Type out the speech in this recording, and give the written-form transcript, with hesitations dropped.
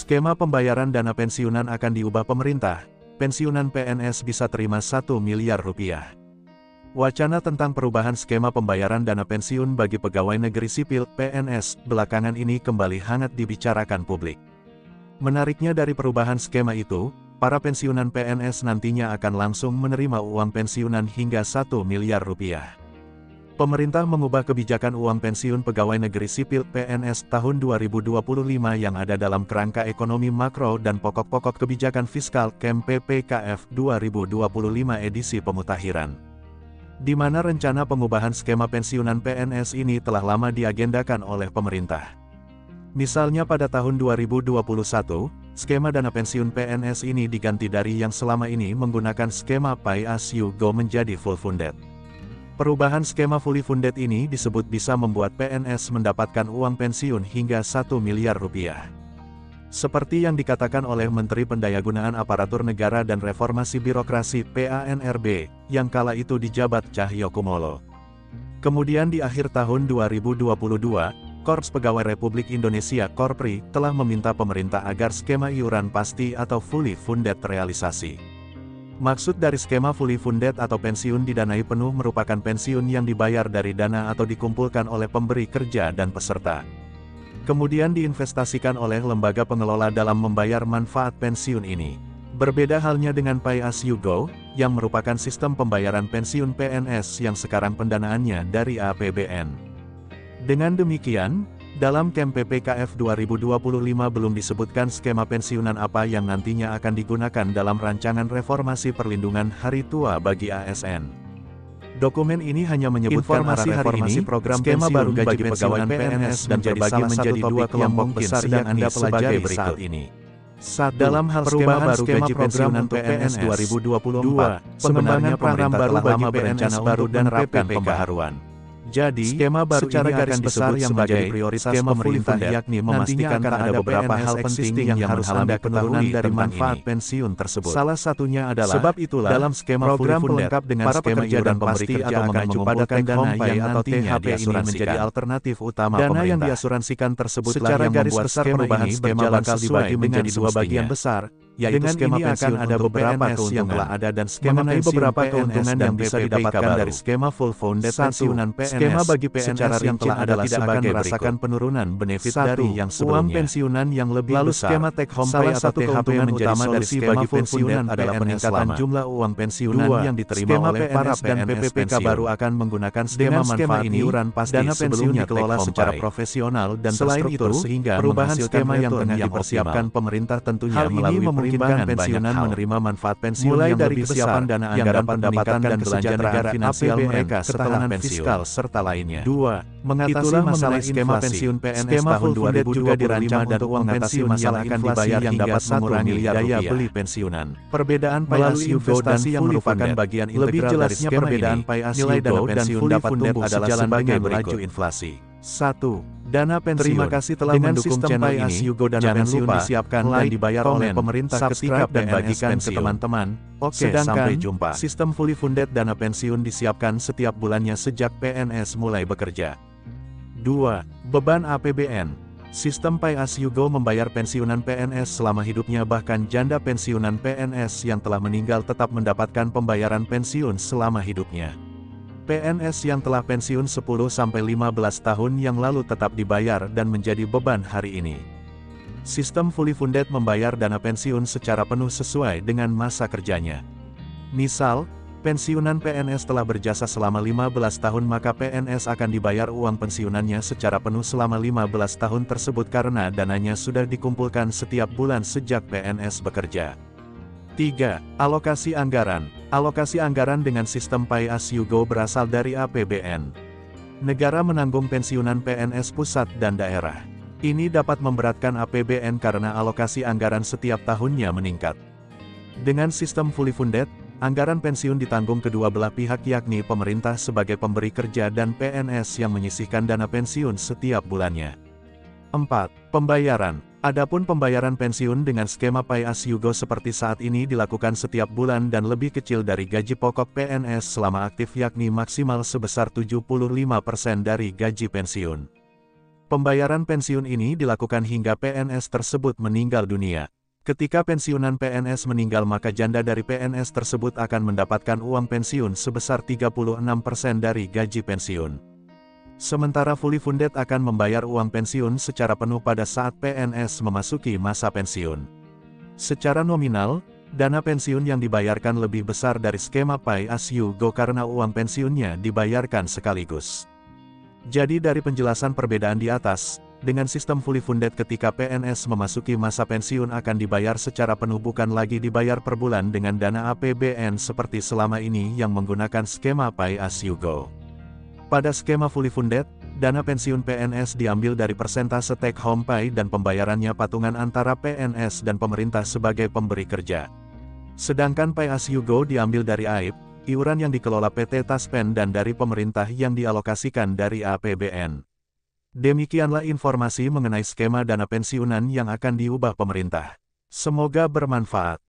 Skema pembayaran dana pensiunan akan diubah pemerintah, pensiunan PNS bisa terima 1 miliar rupiah. Wacana tentang perubahan skema pembayaran dana pensiun bagi pegawai negeri sipil (PNS) belakangan ini kembali hangat dibicarakan publik. Menariknya dari perubahan skema itu, para pensiunan PNS nantinya akan langsung menerima uang pensiunan hingga 1 miliar rupiah. Pemerintah mengubah kebijakan uang pensiun pegawai negeri sipil (PNS) tahun 2025 yang ada dalam kerangka ekonomi makro dan pokok-pokok kebijakan fiskal (KEM-PPKF) 2025 edisi pemutakhiran. Di mana rencana pengubahan skema pensiunan PNS ini telah lama diagendakan oleh pemerintah. Misalnya pada tahun 2021, skema dana pensiun PNS ini diganti dari yang selama ini menggunakan skema Pay As You Go menjadi Full Funded. Perubahan skema fully funded ini disebut bisa membuat PNS mendapatkan uang pensiun hingga 1 miliar rupiah. Seperti yang dikatakan oleh Menteri Pendayagunaan Aparatur Negara dan Reformasi Birokrasi (PANRB), yang kala itu dijabat Cahyokumolo. Kemudian di akhir tahun 2022, Korps Pegawai Republik Indonesia (Korpri) telah meminta pemerintah agar skema iuran pasti atau fully funded terrealisasi. Maksud dari skema fully funded atau pensiun didanai penuh merupakan pensiun yang dibayar dari dana atau dikumpulkan oleh pemberi kerja dan peserta. Kemudian diinvestasikan oleh lembaga pengelola dalam membayar manfaat pensiun ini. Berbeda halnya dengan Pay As You Go, yang merupakan sistem pembayaran pensiun PNS yang sekarang pendanaannya dari APBN. Dengan demikian, dalam KEM-PPKF 2025 belum disebutkan skema pensiunan apa yang nantinya akan digunakan dalam rancangan reformasi perlindungan hari tua bagi ASN. Dokumen ini hanya menyebutkan arah reformasi program skema baru bagi pegawai PNS dan terbagi menjadi dua kelompok besar yang Anda pelajari saat ini. Dalam hal skema baru gaji pensiunan PNS 2024, pengembangan program baru bagi PNS baru dan menerapkan pembaharuan. Jadi, skema baru secara garis besar yang menjadi prioritas pemerintah yakni memastikan tak ada beberapa hal penting yang harus Anda ketahui dari manfaat pensiun tersebut. Salah satunya adalah, sebab itulah, dalam skema program pelengkap dengan skema iuran pasti atau mengacu pada dana yang nantinya diasuransikan menjadi alternatif utama pemerintah. Dana yang diasuransikan tersebutlah yang membuat skema ini berjalan sesuai menjadi dua bagian besar, yaitu skema pensiun ada beberapa keuntungan yang telah ada dan skema beberapa keuntungan yang bisa didapatkan dari skema full funded pensiunan PNS. Skema bagi PNS yang telah ada tidak akan merasakan penurunan benefit dari yang sebelumnya. Uang pensiunan yang lebih besar. Skema take home pay atau THP yang menjadi solusi bagi pensiunan adalah peningkatan jumlah uang pensiunan yang diterima oleh para PNS dan PPPK baru akan menggunakan skema manfaat iuran pasti dana pensiun dikelola secara profesional dan terstruktur sehingga perubahan skema yang tengah dipersiapkan pemerintah tentunya melalui memungkinkan pensiunan menerima manfaat pensiun mulai dari kesiapan dana anggaran pendapatan dan belanja negara finansial mereka ketahanan fiskal serta lainnya. 2. Mengatasi masalah skema pensiun PNS tahun 2000 juga dirancang untuk uang pensiun masalah akan dibayar yang dapat mengurangi daya beli pensiunan. Perbedaan Pay As You Go dan yang merupakan bagian integral dari skema ini, nilai dana pensiun dapat tumbuh sejalan dengan laju inflasi. 1. Dana pensiun. Terima kasih telah mendukung channel ini. As You Go dana pensiun disiapkan dan dibayar oleh pemerintah ketika dan bagikan ke teman-teman. Oke, sampai jumpa. Sistem fully funded dana pensiun disiapkan setiap bulannya sejak PNS mulai bekerja. 2. Beban APBN. Sistem Pay As You Go membayar pensiunan PNS selama hidupnya, bahkan janda pensiunan PNS yang telah meninggal tetap mendapatkan pembayaran pensiun selama hidupnya. PNS yang telah pensiun 10-15 tahun yang lalu tetap dibayar dan menjadi beban hari ini. Sistem fully funded membayar dana pensiun secara penuh sesuai dengan masa kerjanya. Misal, pensiunan PNS telah berjasa selama 15 tahun maka PNS akan dibayar uang pensiunannya secara penuh selama 15 tahun tersebut karena dananya sudah dikumpulkan setiap bulan sejak PNS bekerja. 3. Alokasi anggaran. Alokasi anggaran dengan sistem Pay As You Go berasal dari APBN. Negara menanggung pensiunan PNS pusat dan daerah. Ini dapat memberatkan APBN karena alokasi anggaran setiap tahunnya meningkat. Dengan sistem fully funded, anggaran pensiun ditanggung kedua belah pihak yakni pemerintah sebagai pemberi kerja dan PNS yang menyisihkan dana pensiun setiap bulannya. 4. Pembayaran. Adapun pembayaran pensiun dengan skema Pay As You Go seperti saat ini dilakukan setiap bulan dan lebih kecil dari gaji pokok PNS selama aktif yakni maksimal sebesar 75% dari gaji pensiun. Pembayaran pensiun ini dilakukan hingga PNS tersebut meninggal dunia. Ketika pensiunan PNS meninggal maka janda dari PNS tersebut akan mendapatkan uang pensiun sebesar 36% dari gaji pensiun. Sementara fully funded akan membayar uang pensiun secara penuh pada saat PNS memasuki masa pensiun. Secara nominal, dana pensiun yang dibayarkan lebih besar dari skema Pay As You Go karena uang pensiunnya dibayarkan sekaligus. Jadi dari penjelasan perbedaan di atas, dengan sistem fully funded ketika PNS memasuki masa pensiun akan dibayar secara penuh bukan lagi dibayar per bulan dengan dana APBN seperti selama ini yang menggunakan skema Pay As You Go. Pada skema fully funded, dana pensiun PNS diambil dari persentase take home pay dan pembayarannya patungan antara PNS dan pemerintah sebagai pemberi kerja. Sedangkan Pay As You Go diambil dari AIP, iuran yang dikelola PT Taspen dan dari pemerintah yang dialokasikan dari APBN. Demikianlah informasi mengenai skema dana pensiunan yang akan diubah pemerintah. Semoga bermanfaat.